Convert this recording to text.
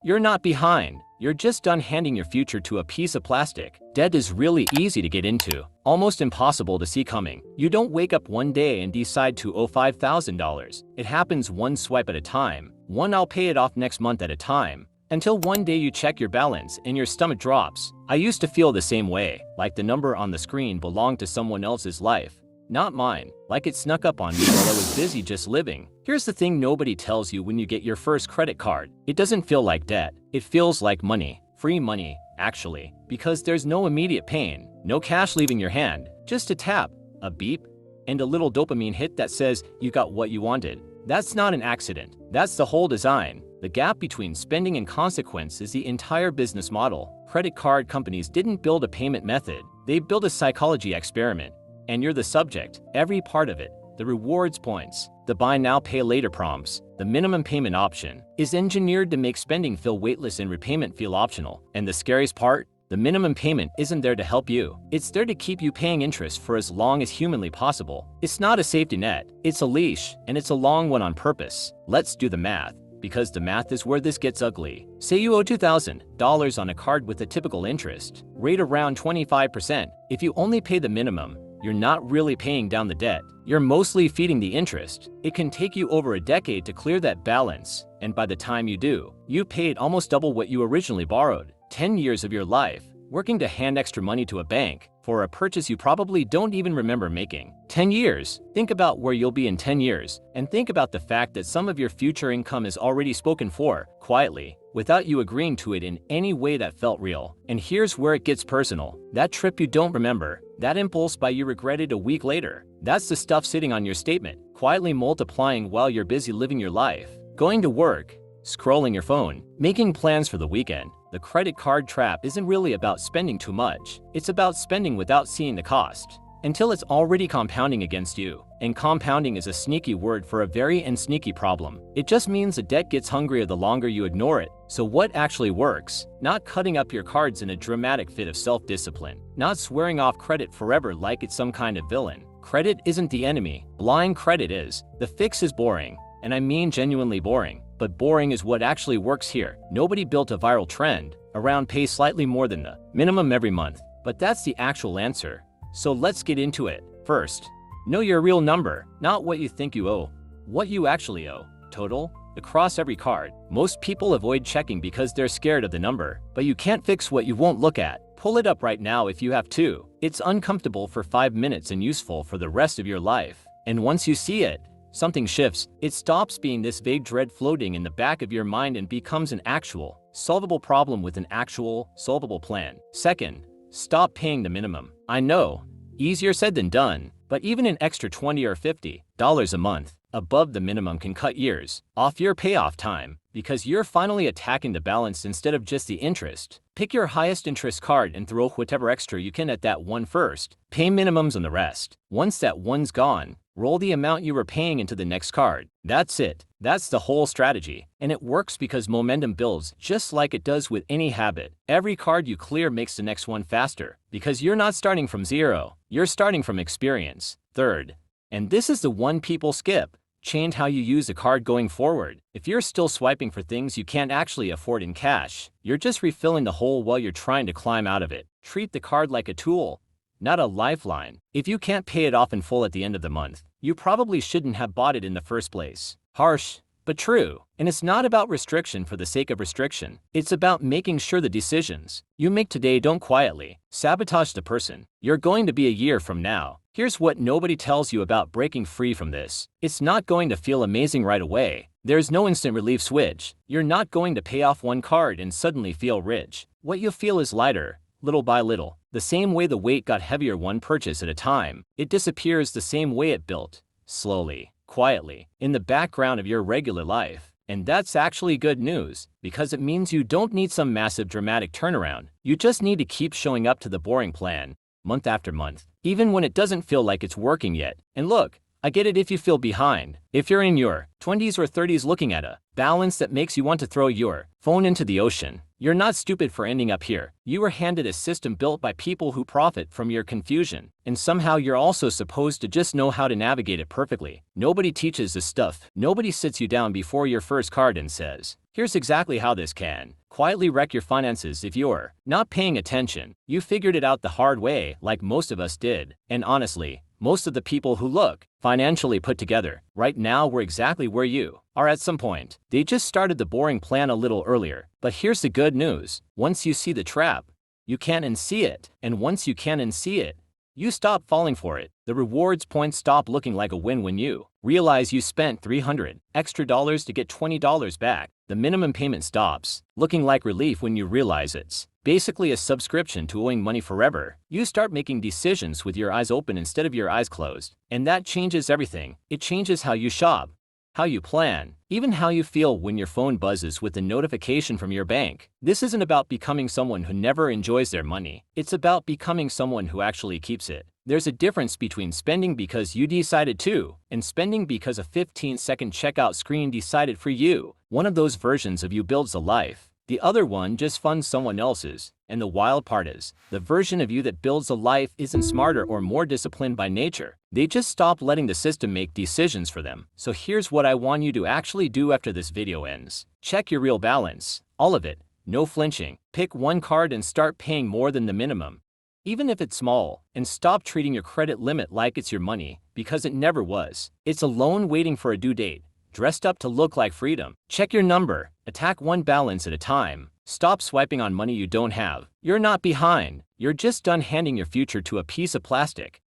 You're not behind. You're just done handing your future to a piece of plastic. Debt is really easy to get into, almost impossible to see coming. You don't wake up one day and decide to owe $5,000. It happens one swipe at a time, one "I'll pay it off next month" at a time, until one day you check your balance and your stomach drops. I used to feel the same way, like the number on the screen belonged to someone else's life, not mine, like it snuck up on me while I was busy just living. Here's the thing nobody tells you when you get your first credit card. It doesn't feel like debt. It feels like money. Free money, actually, because there's no immediate pain, no cash leaving your hand, just a tap, a beep, and a little dopamine hit that says you got what you wanted. That's not an accident. That's the whole design. The gap between spending and consequence is the entire business model. Credit card companies didn't build a payment method. They built a psychology experiment. And you're the subject, every part of it. The rewards points, the buy now pay later prompts, the minimum payment option is engineered to make spending feel weightless and repayment feel optional. And the scariest part? The minimum payment isn't there to help you. It's there to keep you paying interest for as long as humanly possible. It's not a safety net, it's a leash, and it's a long one on purpose. Let's do the math, because the math is where this gets ugly. Say you owe $2,000 on a card with a typical interest rate around 25%. If you only pay the minimum, you're not really paying down the debt. You're mostly feeding the interest. It can take you over a decade to clear that balance, and by the time you do, you paid almost double what you originally borrowed. 10 years of your life, working to hand extra money to a bank for a purchase you probably don't even remember making. 10 years. Think about where you'll be in 10 years, and think about the fact that some of your future income is already spoken for, quietly, without you agreeing to it in any way that felt real. And here's where it gets personal. That trip you don't remember, that impulse buy you regretted a week later, that's the stuff sitting on your statement, quietly multiplying while you're busy living your life, going to work, scrolling your phone, making plans for the weekend. The credit card trap isn't really about spending too much. It's about spending without seeing the cost, until it's already compounding against you. And compounding is a sneaky word for a very sneaky problem. It just means the debt gets hungrier the longer you ignore it. So what actually works? Not cutting up your cards in a dramatic fit of self-discipline. Not swearing off credit forever like it's some kind of villain. Credit isn't the enemy. Blind credit is. The fix is boring. And I mean genuinely boring. But boring is what actually works here. Nobody built a viral trend around pay slightly more than the minimum every month. But that's the actual answer. So let's get into it. First, know your real number, not what you think you owe. What you actually owe. Total, across every card. Most people avoid checking because they're scared of the number. But you can't fix what you won't look at. Pull it up right now if you have to. It's uncomfortable for 5 minutes and useful for the rest of your life. And once you see it, something shifts. It stops being this vague dread floating in the back of your mind and becomes an actual, solvable problem with an actual, solvable plan. Second, stop paying the minimum. I know, easier said than done, but even an extra $20 or $50 a month above the minimum can cut years off your payoff time, because you're finally attacking the balance instead of just the interest. Pick your highest interest card and throw whatever extra you can at that one first. Pay minimums on the rest. Once that one's gone, roll the amount you were paying into the next card. That's it. That's the whole strategy. And it works because momentum builds just like it does with any habit. Every card you clear makes the next one faster, because you're not starting from zero. You're starting from experience. Third, and this is the one people skip, change how you use the card going forward. If you're still swiping for things you can't actually afford in cash, you're just refilling the hole while you're trying to climb out of it. Treat the card like a tool, not a lifeline. If you can't pay it off in full at the end of the month, you probably shouldn't have bought it in the first place. Harsh, but true. And it's not about restriction for the sake of restriction. It's about making sure the decisions you make today don't quietly sabotage the person you're going to be a year from now. Here's what nobody tells you about breaking free from this. It's not going to feel amazing right away. There's no instant relief switch. You're not going to pay off one card and suddenly feel rich. What you'll feel is lighter, little by little. The same way the weight got heavier one purchase at a time, it disappears the same way it built, slowly, quietly, in the background of your regular life. And that's actually good news, because it means you don't need some massive dramatic turnaround. You just need to keep showing up to the boring plan, month after month, even when it doesn't feel like it's working yet. And look, I get it if you feel behind. If you're in your 20s or 30s looking at a balance that makes you want to throw your phone into the ocean, You're not stupid for ending up here. You were handed a system built by people who profit from your confusion, and somehow you're also supposed to just know how to navigate it perfectly. Nobody teaches this stuff. Nobody sits you down before your first card and says, here's exactly how this can quietly wreck your finances if you're not paying attention. You figured it out the hard way, like most of us did. And honestly, most of the people who look financially put together right now were exactly where you are at some point. They just started the boring plan a little earlier. But here's the good news. Once you see the trap, you can unsee it. And once you can unsee it, you stop falling for it. The rewards points stop looking like a win when you realize you spent $300 extra to get $20 back. The minimum payment stops looking like relief when you realize it's basically a subscription to owing money forever. You start making decisions with your eyes open instead of your eyes closed. And that changes everything. It changes how you shop, how you plan, even how you feel when your phone buzzes with a notification from your bank. This isn't about becoming someone who never enjoys their money. It's about becoming someone who actually keeps it. There's a difference between spending because you decided to, and spending because a 15-second checkout screen decided for you. One of those versions of you builds a life. The other one just funds someone else's. And the wild part is, the version of you that builds a life isn't smarter or more disciplined by nature. They just stop letting the system make decisions for them. So here's what I want you to actually do after this video ends. Check your real balance. All of it. No flinching. Pick one card and start paying more than the minimum, even if it's small, and stop treating your credit limit like it's your money, because it never was. It's a loan waiting for a due date, dressed up to look like freedom. Check your number. Attack one balance at a time. Stop swiping on money you don't have. You're not behind. You're just done handing your future to a piece of plastic.